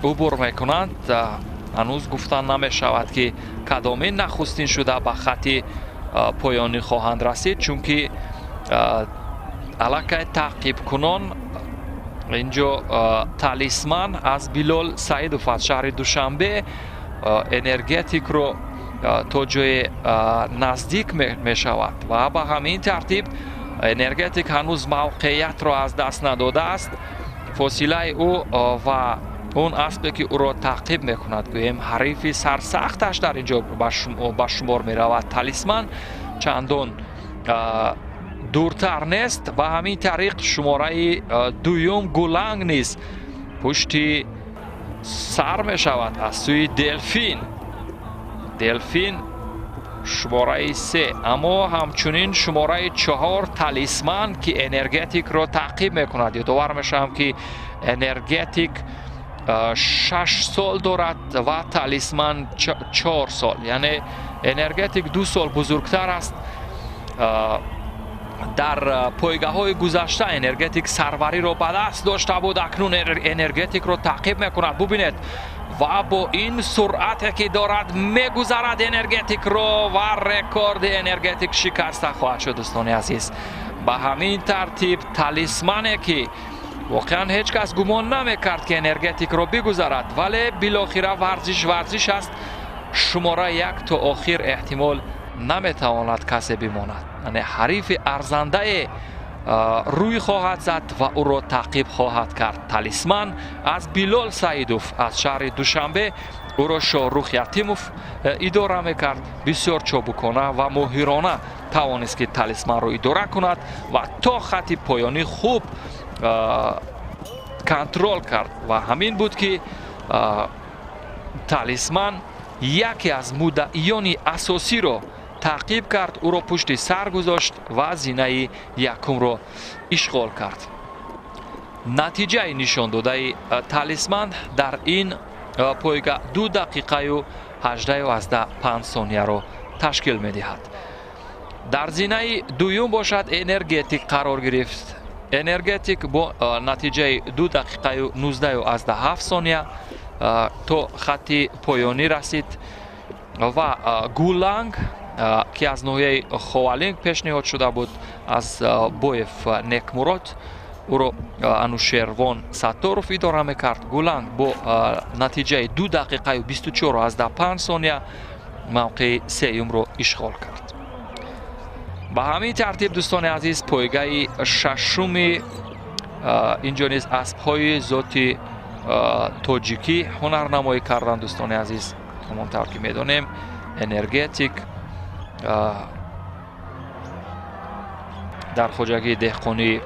عبور میکنند هنوز گفتن نمی شود که کدامین نخستین شده به خط پایانی خواهند رسید، چون که علاقه تعقیب کنان اینجا تالیسمان از بیلال سعیدوف از شهر دوشنبه انرژتیک رو تا جای نزدیک می شود و به همین ترتیب انرژتیک هنوز موقعیت را از دست نداده است. فاصله او و اون اسبی که او را تعقیب میکند گوییم حریفی سرسختش در اینجا به شمار می رود. تالیسمان چندان دورتر نیست و همین طریق شماره 2 گولانگ نیز پشتی سر می شود از سوی دلفین شماره 3، اما همچنین شماره 4 تالیسمان که انرژتیک را تعقیب میکند. یادآور میشم که انرژتیک 6 سال دارد و تالیسمان 4 سال، یعنی انرژتیک 2 سال بزرگتر است. در پایگاه های گذشته انرژتیک سروری را به دست داشته بود، اکنون انرژتیک را تعقیب میکند. ببینید و با این سرعتی که دارد میگذرد انرژتیک رو و رکورد انرژتیک شکسته خواهد شد دوستان عزیز. به همین ترتیب تالیسمانی که واقعا هیچ کس گمان نمیکرد که انرژتیک رو بگذرد، ولی بالاخره ورزش است. شماره یک تا آخر احتمال نمیتواند کسی بماند، یعنی حریف ارزنده روی خواهد زد و او را تعقیب خواهد کرد. تالیسمان از بلال سعیدوف از شهر دوشنبه، او را شاهرخ یتیموف اداره میکرد. بسیار چابکانه و ماهرانه توانست که تالیسمان را اداره کند و تا خط پایانی خوب کنترل کرد و همین بود که تالیسمان یکی از مدعیان اساسی را تعقیب کرد، او را پشت سر گذاشت و زینه یکم را اشغال کرد. نتیجه نشان داده تالیسمان در این پایگاه 2 دقیقه و 18.5 ثانیه را تشکیل می دهد. در زینه دوم باشد انرژتیک قرار گرفت. انرژتیک با نتیجه 2 دقیقه و 19.7 ثانیه تا خط پایانی رسید و گولانگ که از نوعی خوالینگ پیشنهاد شده بود از بویف نکمورات، او را انوشیروان ستاروف اداره میکرد. گولانگ با نتیجه 2 دقیقه و 24.5 ثانیه موقع سیوم را اشغال کرد. به همین ترتیب دوستان عزیز پایگاه ششم اینجا نیز اسب‌های ذاتی تاجیکی هنرنمایی کردن دوستان عزیز. همانطور که میدانیم انرژتیک در خواجگی دهقانی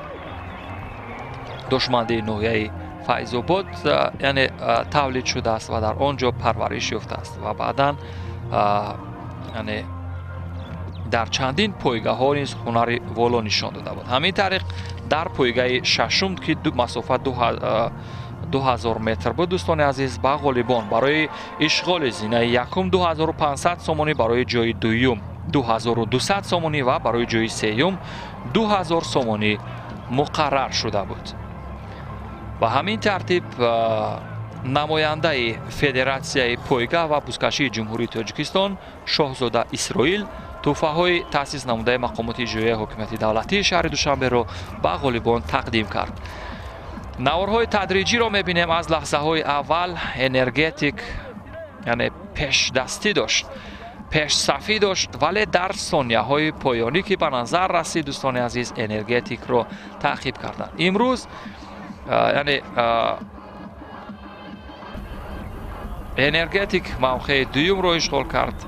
دشمنده نوحه فیض‌آباد یعنی تولید شده است و در آنجا پرورش یافته است و بعدا یعنی در چندین پایگاه ها نیز هنر والا نشان داده بود. همین طریق در پایگاه ششم که مسافت 2000 متر بود دوستان عزیز، با غالبان برای اشغال زینه یکم 2500 سومانی، برای جای دوم 2200 سومانی و برای جای سوم 2000 سومانی مقرر شده بود. و همین ترتیب نماینده فدراسیای پایگاه و بزکشی جمهوری تاجیکستان شاهزاده اسرائیل تحفه های تأسیس نموده مقامات اجرایی حکومت دولتی شهر دوشنبه را به غالبان تقدیم کرد. نوارهای تدریجی را میبینیم. از لحظه های اول انرژتیک یعنی پیش دستی داشت، پیش صفی داشت، ولی در ثانیه های پایانی که به نظر رسید دوستان عزیز انرژتیک را تعقیب کردند. امروز یعنی انرژتیک موقع دوم را اشغال کرد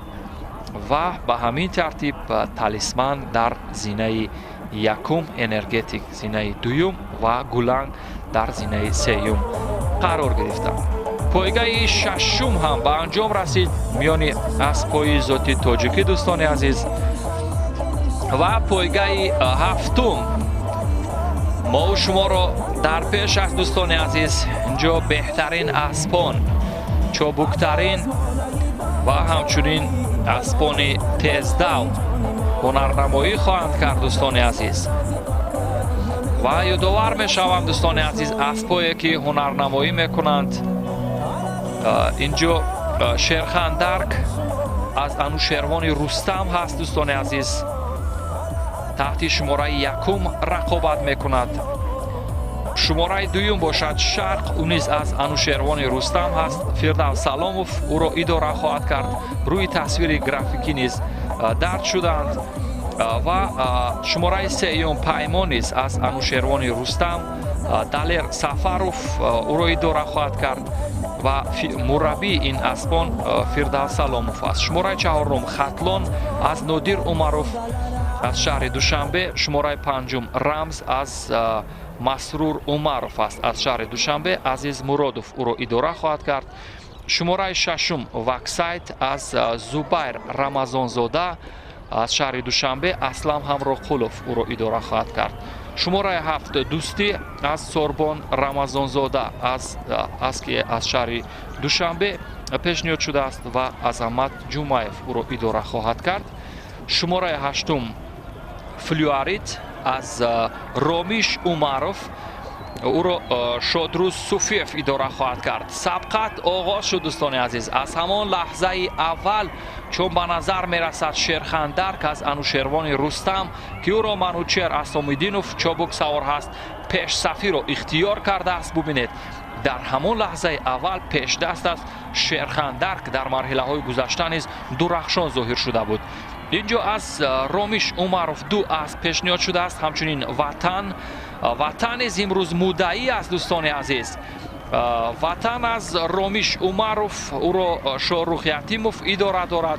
و به همین ترتیب تالیسمان در زینه یکم، انرژتیک زینه دوم و گولانگ در زینه سوم قرار گرفتند. پایگاه ششم هم به انجام رسید میان اسب‌های ذاتی تاجیکی دوستان عزیز و پایگاه هفتم ما و شما را در پیش است دوستان عزیز. اینجا بهترین اسبان، چابکترین و همچنین اسبان تیزدو هنرنمایی خواهند کرد دوستان عزیز. و یادآور می شوم دوستان عزیز اسبایی که هنرنمایی میکنند اینجا شیرخندرک از انوشیروان رستم هست دوستان عزیز، تحت شماره یکم رقابت میکند. شماره دوم باشد شرق، او نیز از انوشیروان رستم هست. فردوس سلاموف او را اداره خواهد کرد. روی تصویر گرافیکی نیز درج شدند و شماره سوم پیمان نیز از انوشیروان رستم دالر سفروف او را اداره خواهد کرد و مربی این اسبان فردوس سلاموف است. شماره چهارم خطلان از نادر عمروف از شهر دوشنبه. شماره پنجم رمز از مسرور عمروف است از شهر دوشنبه. عزیز مرادوف او را اداره خواهد کرد. شماره ششم وکسایت از زبیر رمضان زاده از شهر دوشنبه. اسلام همراه قلوف او را اداره خواهد کرد. شماره هفت دوستی از سوربان رمضان زاده از شهر دوشنبه پیشنهاد شده است و عظمت جمعیف او را اداره خواهد کرد. شماره هشتم فلوریت از رامیش عمروف او رو شادروز صوفیف اداره خواهد کرد. سبقت آغاز شد دوستان عزیز. از همان لحظه اول چون به نظر می رسد شیرخندرک از انوشیروان رستم که او را منوچهر اسامالدینوف چابک سوار هست پیش صفی را اختیار کرده است. ببینید در همون لحظه اول پیش دست است شیرخندرک در مرحله های گذشته نیز درخشان ظاهر شده بود. اینجا از رامیش عمروف 2 اسب پیشنهاد شده است. همچنین وطن از امروز مدعی است دوستان عزیز. وطن از رامیش عمروف او را شاهرخ یتیموف اداره دارد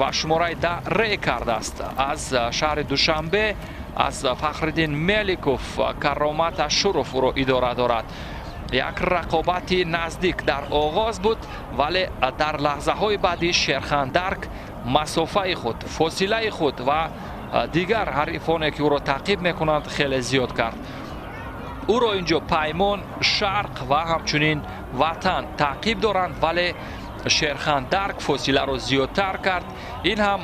و شماره 10 ری کرده است. از شهر دوشنبه از فخرالدین ملیکوف کرامت شرف او را اداره دارد. یک رقابتی نزدیک در آغاز بود ولی در لحظه های بعدی شیرخندرک مسافه خود، فاصله خود و دیگر حریفانی که او را تعقیب میکنند خیلی زیاد کرد. او را اینجا پیمان، شرق و همچنین وطن تعقیب دارند ولی شیرخندرک فاصله را زیادتر کرد. این هم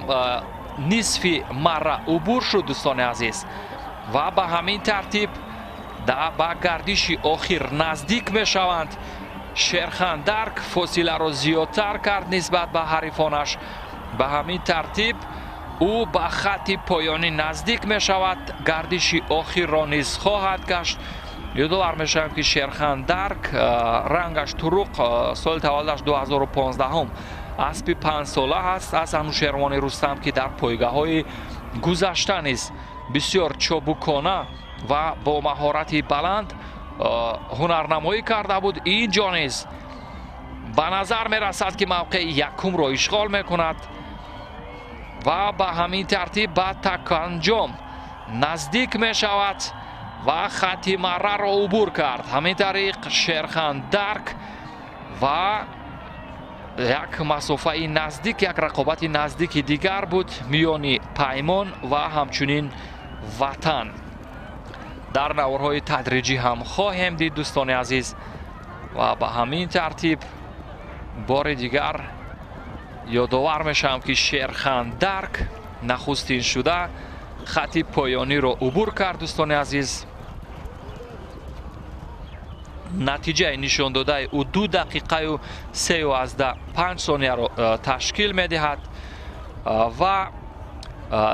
نصف مره عبور شد دوستان عزیز و به همین ترتیب به گردش آخر نزدیک می شوند. شیرخندرک فاصله را زیادتر کرد نسبت به حریفانش. به همین ترتیب او به خط پایانی نزدیک می شود. گردش آخر را نیز خواهد گشت. یادآور می شوم که شیرخندرک رنگش ترق سال تولدش 2015 اسب 5 ساله است از انوشیروان رستم که در پایگاه های گذشته نیز بسیار چابکانه و با مهارت بلند هنرنمایی کرده بود. اینجا نیز به نظر می رسد که موقع یکم را اشغال می کند و به همین ترتیب به تک انجام نزدیک می شود و خط مره را عبور کرد. همین طریق شیرخندرک و یک مسافه نزدیک، یک رقابت نزدیک دیگر بود میان پیمان و همچنین وطن. در نوارهای تدریجی هم خواهیم دید دوستان عزیز و به همین ترتیب بار دیگر یادآور میشم که شیرخندرک نخستین شده خط پایانی را عبور کرد دوستان عزیز. نتیجه نشان داده او 2 دقیقه و 3:15 ثانیه را تشکیل میدهد و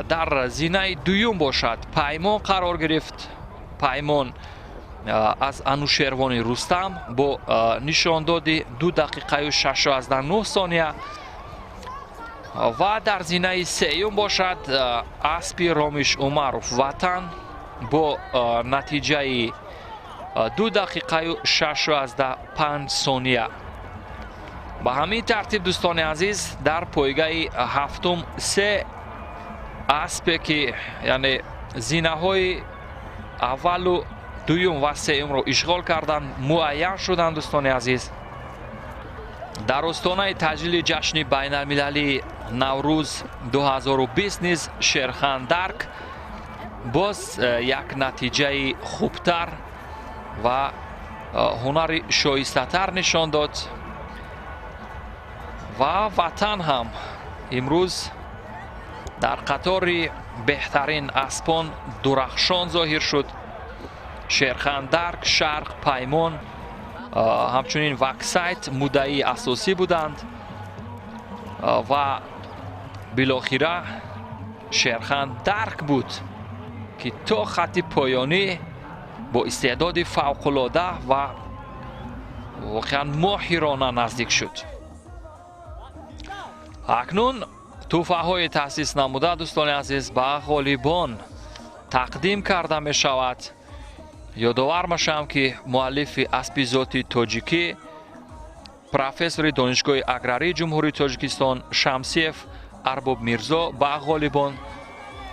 در زینه دوم باشد پیمان قرار گرفت. پیمان از انوشیروان رستم با نشان دادی 2 دقیقه و 6:9 ثانیه و در زینه سوم باشد اسب رامیش عمروف وطن با نتیجه 2 دقیقه و 6:5 ثانیه. به همین ترتیب دوستان عزیز در پایگاه هفتم 3 اسب که یعنی زینه های اول و دوم و سوم رو اشغال کردن معین شدند دوستان عزیز. در آستانه تجلیل جشن بین المللی نوروز 2020 نیز شیرخندرک باز یک نتیجه خوبتر و هنر شایسته تر نشان داد و وطن هم امروز در قطار بهترین اسبان درخشان ظاهر شد. شیرخندرک، شرق، پیمان همچنین وکسایت مدعی اساسی بودند و بالاخره شیرخندرک بود که تا خط پایانی با استعداد فوق‌العاده و واقعا ماهرانه نزدیک شد. اکنون تحفه های تأسیس نموده دوستان عزیز به غالبان تقدیم کرده می شود. یادآور میشم که مؤلف اسب ذاتی تاجیکی پروفسور دانشگاه اگراری جمهوری تاجیکستان شمسیف ارباب میرزا به غالبان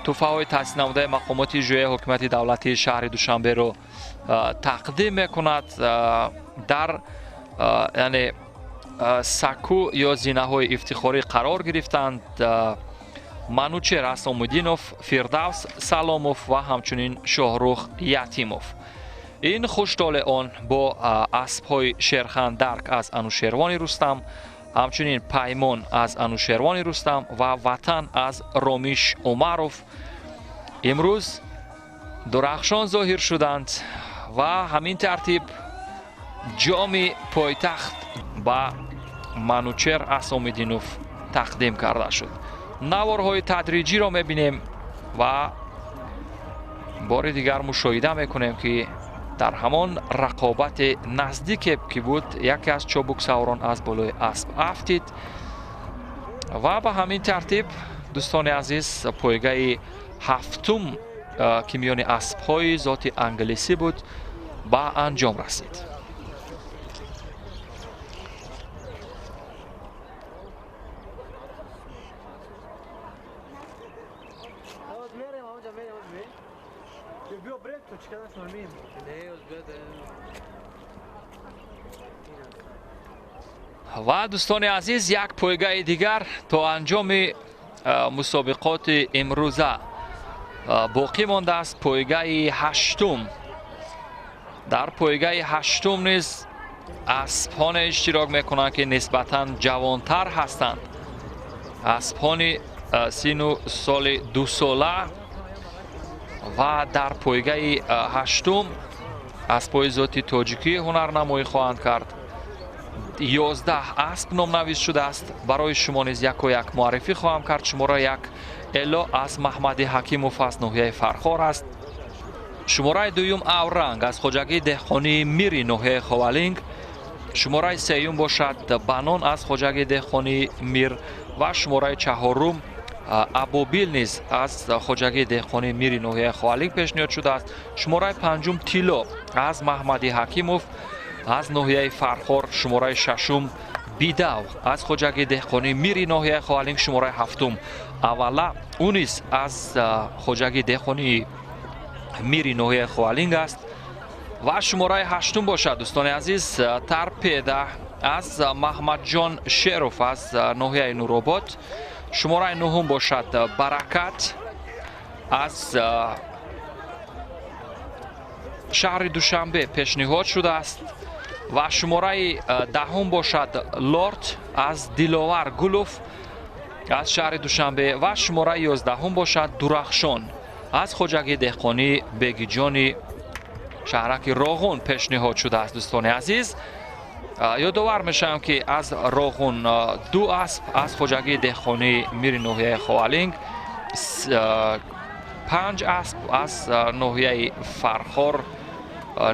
تحفه های تأسیس نموده مقامات اجرایی حکومت دولتی شهر دوشنبه رو تقدیم میکند. در یعنی سکو یا زینه های افتخاری قرار گرفتند منوچهر اسامالدینوف، فردوس سلاموف و همچنین شاهرخ یتیموف. این خوشحال آن با اسب های شیرخندرک از انوشیروان رستم، همچنین پیمان از انوشیروان رستم و وطن از رامیش عمروف امروز درخشان ظاهر شدند و همین ترتیب جام پایتخت با منوچهر اسامدینوف تقدیم کرده شد. نوارهای تدریجی را میبینیم و بار دیگر مشاهده میکنیم که در همان رقابت نزدیک که بود یکی از چابک سواران از بالای اسب افتید و به همین ترتیب دوستان عزیز پایگاه هفتم که میان اسب های ذات انگلیسی بود به انجام رسید. و دوستان عزیز یک پایگاه دیگر تا انجام مسابقات امروزه باقی مانده است. پایگاه هشتم. در پایگاه هشتم نیز اسبان اشتراک میکنند که نسبتا جوانتر هستند. اسبان 39 سال 2 ساله و در پایگاه هشتم اسبای ذاتی تاجیکی هنرنمایی خواهند کرد. 11 اسب نامنویس شده است. برای شما نیز یک و یک معرفی خواهم کرد. شماره 1 الا از محمد حکیموف از ناحیه فرخار است. شماره 2 اورنگ از خواجگی دهقانی میری ناحیه خوالینگ. شماره 3 باشد بنان از خواجگی دهقانی میر و شماره 4 ابوبیل نیز از خواجگی دهقانی میری ناحیه خوالینگ پیشنهاد شده است. شماره 5 تیلو از محمد حکیموف از ناحیه فرخار. شماره 6 بیدو از خواجگی دهقانی میری ناحیه خوالینگ. شماره 7 اولا اونیس از خواجگی دهقانی میری ناحیه خوالینگ است و شماره 8 باشد دوستان عزیز ترپیده از محمد جان شیروف از ناحیه نورآباد. شماره 9 باشد برکت از شهر دوشنبه پیشنهاد شده است و شماره 10 باشد لورد از دلاور گلوف از شهر دوشنبه و شماره 11 باشد درخشان از خواجگی دهقانی بیگیجانی شهرک راغون پیشنهاد شده است. دوستان عزیز یادآور میشم که از راغون 2 اسب از خواجگی دهقانی میری ناحیه خوالینگ 5 اسب از ناحیه فرخار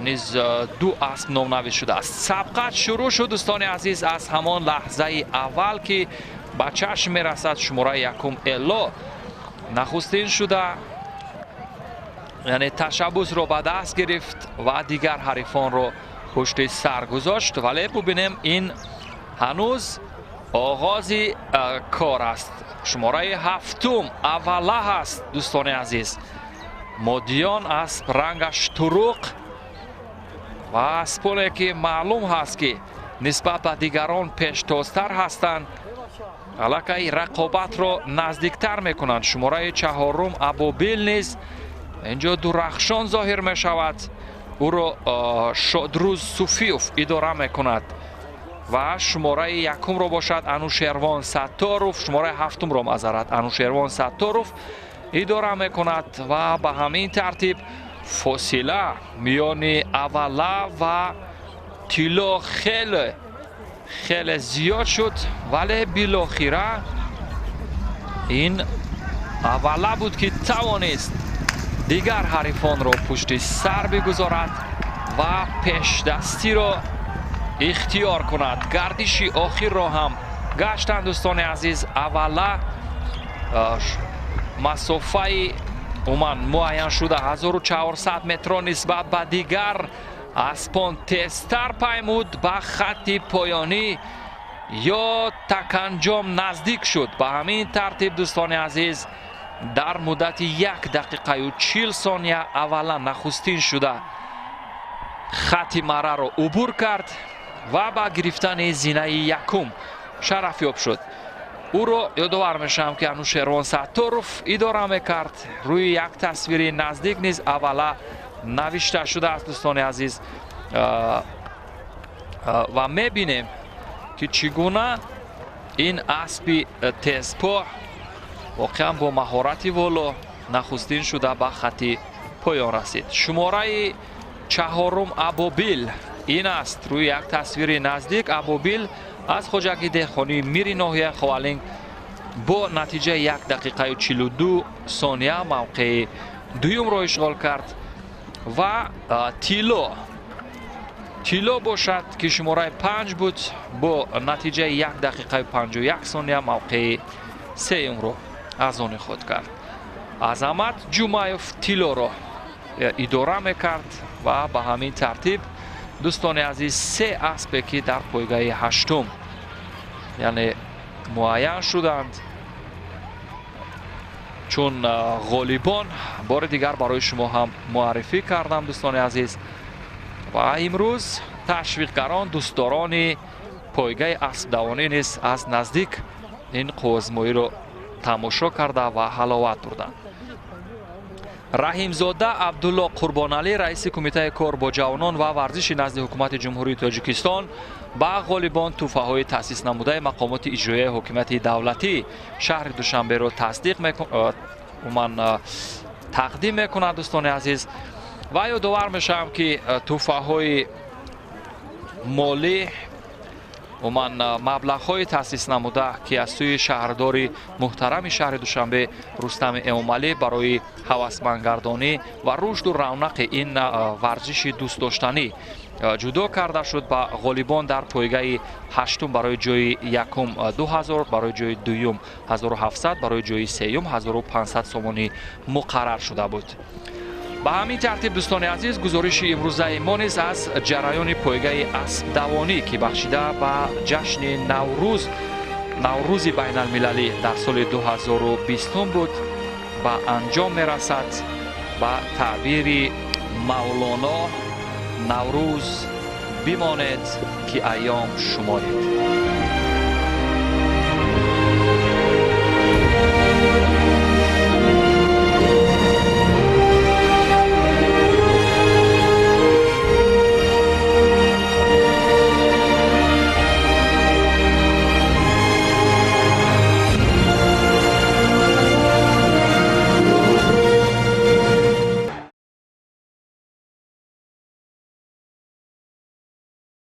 نیز 2 اسب نامنویس شده است. سبقت شروع شد دوستان عزیز از همان لحظه اول که به چشم میرسد شماره 1 الا نخستین شده یعنی تشبث را به دست گرفت و دیگر حریفان را پشت سر گذاشت. ولی ببینیم این هنوز آغاز کار است. شماره 7 اوله هست دوستان عزیز. مادیان از رنگش تروق و اسبانی که معلوم هست که نسبت به دیگران پیشتازتر هستند علاقه رقابت را نزدیکتر میکنند. شماره 4 ابوبیل نیز اینجا درخشان ظاهر می شود. او را شادروز صوفیوف اداره می کند و شماره 1 را باشد انوشیروان ستاروف. شماره 7 را معذرت انوشیروان ستاروف اداره می کند و به همین ترتیب فاصله میان اوله و تیلو خیلی زیاد شد ولی بالاخره این اوله بود که توانست دیگر حریفان را پشت سر بگذارد و پیش دستی را اختیار کند. گردش آخر را هم گشتند دوستان عزیز. اوله مسافه معین شده 1400 متر نسبت به دیگر اسبان تیزتر پیمود به خط پایانی یا تکنجام نزدیک شد. به همین ترتیب دوستان عزیز در مدت 1 دقیقه و 40 ثانیه اولا نخستین شده خط مره را عبور کرد و با گرفتن زینه 1 شرف یاب شد. او را یادآور میشم که انوشیروان ستاروف اداره میکرد. روی یک تصویر نزدیک نیز اوله نوشته شده است دوستان عزیز و میبینیم که چگونه این اسب تیزپا واقعا با مهارت والا نخستین شده به خط پایان رسید. شماره чаҳорум Абобил. ин аст рӯи як тасвири наздик. Абобил аз хоҷагӣ деҳқонӣ мири ноҳияи Ховалинг бо натиҷаи 1 дақиқаю 42 сония мавқеи дуюмро ишғол кард ва тилло бошад ки шумораи 5 буд бо натиҷаи 1 дақиқаю 51 сония мавқеи сеюмро аз они худ кард. Азамат Ҷумаев тиллоро идора мекард ва ба ҳамин тартиб дӯстони азиз се аспе ки дар пойгаи ҳаштум яъне муайян шуданд чун ғолибон бори дигар барои шумо ҳам муаррифӣ кардам дӯстони азиз. ва имрӯз ташвиқгарон дӯстдорони пойгаи аспдавонӣ низ аз наздик ин қуввозмоиро тамошо карда ва ҳаловат бурданд. раҳимзода абдулло қурбоналӣ раиси кумитаи кор бо ҷавонон ва варзиши назди ҳукумати ҷумҳурии тоҷикистон ба ғолибон тӯҳфаҳои таъсиснамудаи мақомоти иҷроияи ҳокимияти давлатӣ шаҳри душанберо тақдим мекунад. дӯстони азиз ва ёдовар мешавам ки тӯҳфаҳои молӣ маблағҳои таъсиснамуда ки аз сӯи шаҳрдори муҳтарами шаҳри душанбе рустами эмомалӣ барои ҳавасмандгардонӣ ва рушду равнақи ин варзиши дӯстдоштанӣ ҷудо карда шуд ба ғолибон дар пойгаи ҳаштум барои ҷои якум 2000, барои ҷои дуюм 1700, барои ҷои сеюм 1500 сомонӣ муқаррар шуда буд. ба ҳамин тартиб дӯстони азиз гузориши имрӯзаи мо низ аз ҷараёни пойгаи аспдавонӣ ки бахшида ба ҷашни наврӯзи байналмилалӣ дар соли 2020 буд ба анҷом мерасад. ба таъбири мавлоно наврӯз бимонед ки айём шуморед.